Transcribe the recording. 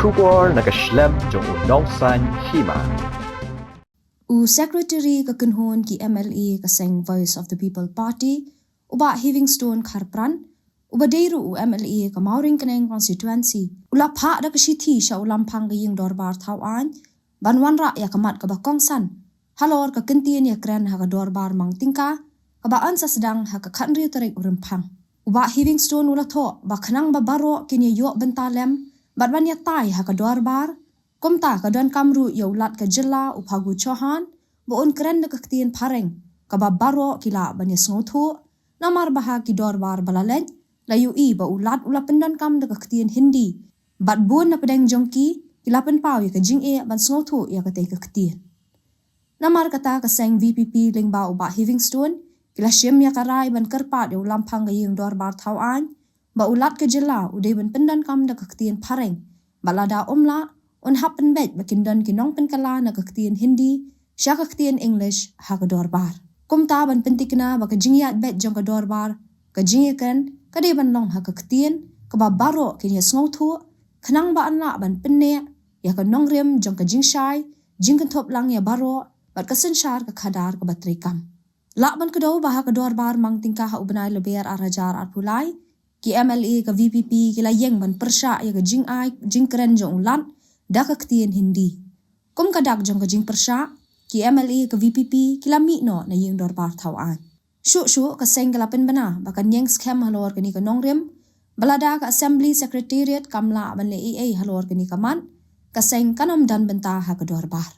Shukor nakashlem jong unongsan hima. Secretary kakenhon ki MLA kaseng Voice of the People Party uba Livingstone Kharpran uba deiru MLA ka Mauring Keneng constituency ula pha da kasithi sha ulampang ga ying dorbar thawan banwan ra ya kamat ka bakongsan halor ka kentien ya kran ha ka dorbar mang tingka ka ba ansa sedang ha ka khanri tarik urempang uba Livingstone ula tho ba khnang ba baro kini yo bentalem badban ya tai ha ka dorbar komta ka don kamru yo lat ka jilla uphagu chohan bo on kren na kaktien pareng ka ba baro kila banya snothu namar baha ki dorbar balalen la yu I ba ulat ula pendan kam da kaktien hindi bad bun na pedeng jongki kila pen pau ya ka jing e ban snothu ya ka te kaktien namar kata ka seng VPP lingba uba Livingstone kila shem ya karai ban kerpat yo lampang ga ying dorbar thawan ba ulat ka jilla udai ban pendan kam da kaktien pareng balada omla on happen bet bakindan kinong penkala na kaktien hindi sya kaktien English ha ka dorbar kumta ban pentikna ba ka jingyat bet jong ka dorbar ka jingyakan ka de ban long ha kaktien ka ba baro kinya snothu khnang ba anla ban penne ya ka nongrem jong ka jingshai jingkan thop lang ya baro bat ka senshar ka khadar ka batrikam la ban ka do ba ha ka dorbar mang tingka ha ubnai leber arajar arpulai ki MLA ka VPP kila yeng ban persya ya ka jingai jingkren jong ulat da kaktien hindi kum kadak jong ka jing persya ki MLA ka VPP kila mi no na yeng dorbar thawan shu ka seng kalapen bana bakan yeng scam halor kani ka nongrem balada ka assembly secretariat kamla ban le AA halor kani ka man ka seng kanom dan benta ha ka dorbar